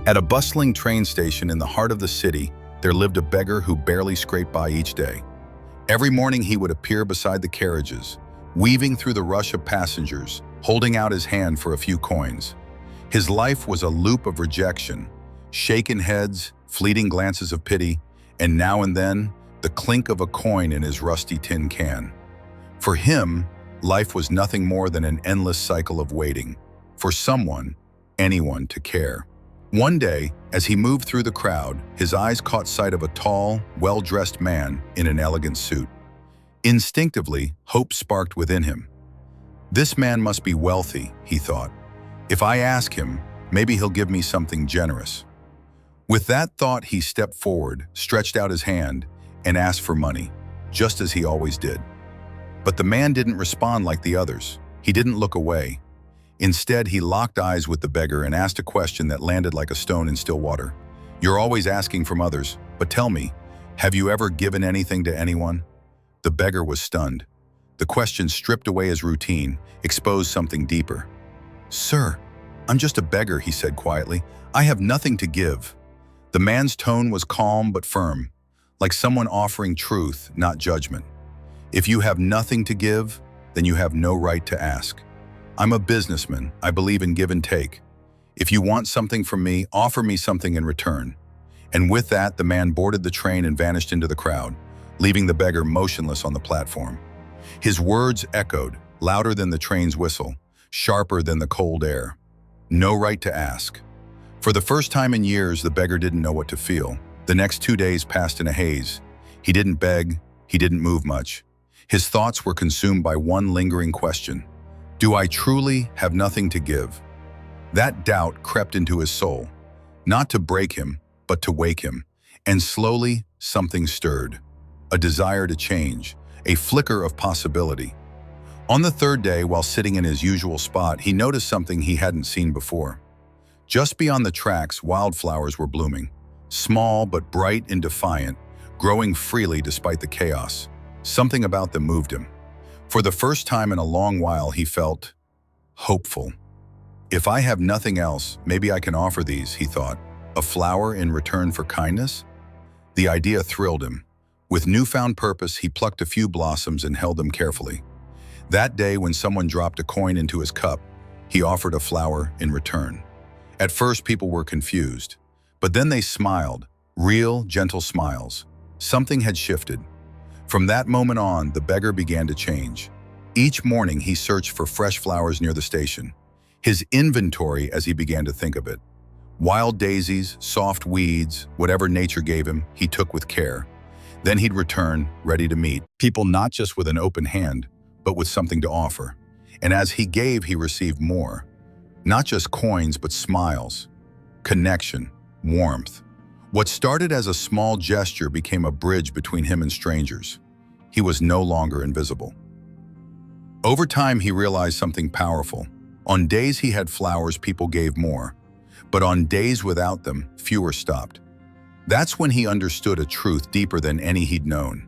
At a bustling train station in the heart of the city, there lived a beggar who barely scraped by each day. Every morning he would appear beside the carriages, weaving through the rush of passengers, holding out his hand for a few coins. His life was a loop of rejection, shaken heads, fleeting glances of pity, and now and then, the clink of a coin in his rusty tin can. For him, life was nothing more than an endless cycle of waiting for someone, anyone, to care. One day, as he moved through the crowd, his eyes caught sight of a tall, well-dressed man in an elegant suit. Instinctively, hope sparked within him. This man must be wealthy, he thought. If I ask him, maybe he'll give me something generous. With that thought, he stepped forward, stretched out his hand, and asked for money, just as he always did. But the man didn't respond like the others. He didn't look away. Instead, he locked eyes with the beggar and asked a question that landed like a stone in still water. "You're always asking from others, but tell me, have you ever given anything to anyone?" The beggar was stunned. The question stripped away his routine, exposed something deeper. "Sir, I'm just a beggar," he said quietly. "I have nothing to give." The man's tone was calm but firm, like someone offering truth, not judgment. "If you have nothing to give, then you have no right to ask. I'm a businessman. I believe in give and take. If you want something from me, offer me something in return." And with that, the man boarded the train and vanished into the crowd, leaving the beggar motionless on the platform. His words echoed, louder than the train's whistle, sharper than the cold air. No right to ask. For the first time in years, the beggar didn't know what to feel. The next 2 days passed in a haze. He didn't beg, he didn't move much. His thoughts were consumed by one lingering question. Do I truly have nothing to give? That doubt crept into his soul, not to break him, but to wake him. And slowly, something stirred. A desire to change, a flicker of possibility. On the third day, while sitting in his usual spot, he noticed something he hadn't seen before. Just beyond the tracks, wildflowers were blooming. Small but bright and defiant, growing freely despite the chaos. Something about them moved him. For the first time in a long while, he felt hopeful. If I have nothing else, maybe I can offer these, he thought. A flower in return for kindness? The idea thrilled him. With newfound purpose, he plucked a few blossoms and held them carefully. That day, when someone dropped a coin into his cup, he offered a flower in return. At first, people were confused, but then they smiled, real, gentle smiles. Something had shifted. From that moment on, the beggar began to change. Each morning, he searched for fresh flowers near the station. His inventory, as he began to think of it. Wild daisies, soft weeds, whatever nature gave him, he took with care. Then he'd return, ready to meet people not just with an open hand, but with something to offer. And as he gave, he received more. Not just coins, but smiles, connection, warmth. What started as a small gesture became a bridge between him and strangers. He was no longer invisible. Over time, he realized something powerful. On days he had flowers, people gave more. But on days without them, fewer stopped. That's when he understood a truth deeper than any he'd known.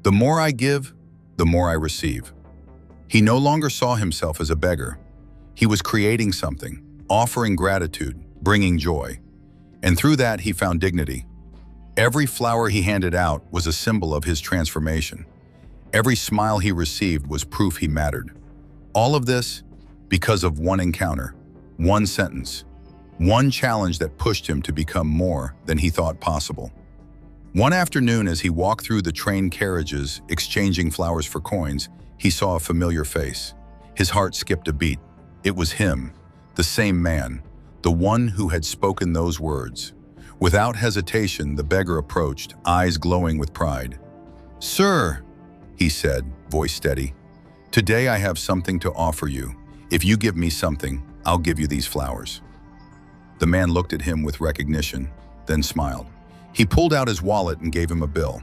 The more I give, the more I receive. He no longer saw himself as a beggar. He was creating something, offering gratitude, bringing joy. And through that, he found dignity. Every flower he handed out was a symbol of his transformation. Every smile he received was proof he mattered. All of this because of one encounter, one sentence, one challenge that pushed him to become more than he thought possible. One afternoon, as he walked through the train carriages, exchanging flowers for coins, he saw a familiar face. His heart skipped a beat. It was him, the same man, the one who had spoken those words. Without hesitation, the beggar approached, eyes glowing with pride. "Sir," he said, voice steady, "today I have something to offer you. If you give me something, I'll give you these flowers." The man looked at him with recognition, then smiled. He pulled out his wallet and gave him a bill.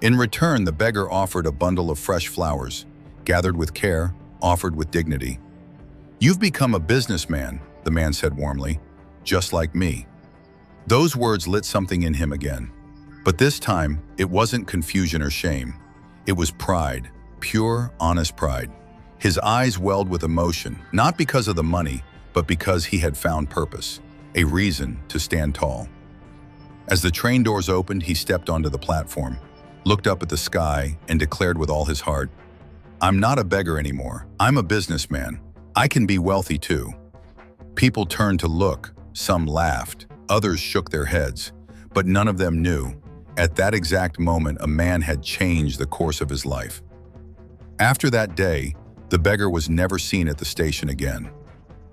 In return, the beggar offered a bundle of fresh flowers, gathered with care, offered with dignity. "You've become a businessman," the man said warmly, "just like me." Those words lit something in him again. But this time, it wasn't confusion or shame. It was pride, pure, honest pride. His eyes welled with emotion, not because of the money, but because he had found purpose. a reason to stand tall. As the train doors opened, he stepped onto the platform, looked up at the sky, and declared with all his heart, "I'm not a beggar anymore. I'm a businessman. I can be wealthy too." People turned to look, some laughed, others shook their heads, but none of them knew. At that exact moment, a man had changed the course of his life. After that day, the beggar was never seen at the station again.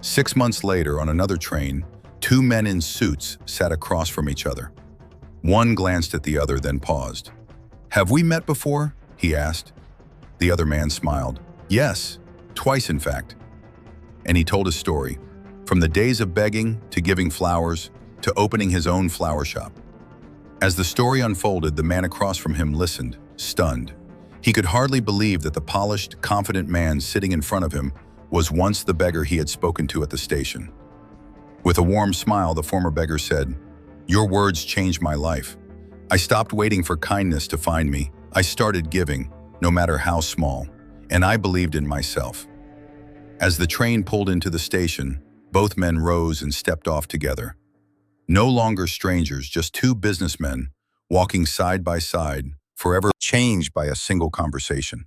6 months later, on another train, two men in suits sat across from each other. One glanced at the other, then paused. "Have we met before?" he asked. The other man smiled. "Yes, twice in fact." And he told his story, from the days of begging to giving flowers to opening his own flower shop. As the story unfolded, the man across from him listened, stunned. He could hardly believe that the polished, confident man sitting in front of him was once the beggar he had spoken to at the station. With a warm smile, the former beggar said, "Your words changed my life. I stopped waiting for kindness to find me. I started giving, no matter how small, and I believed in myself." As the train pulled into the station, both men rose and stepped off together. No longer strangers, just two businessmen walking side by side, forever changed by a single conversation.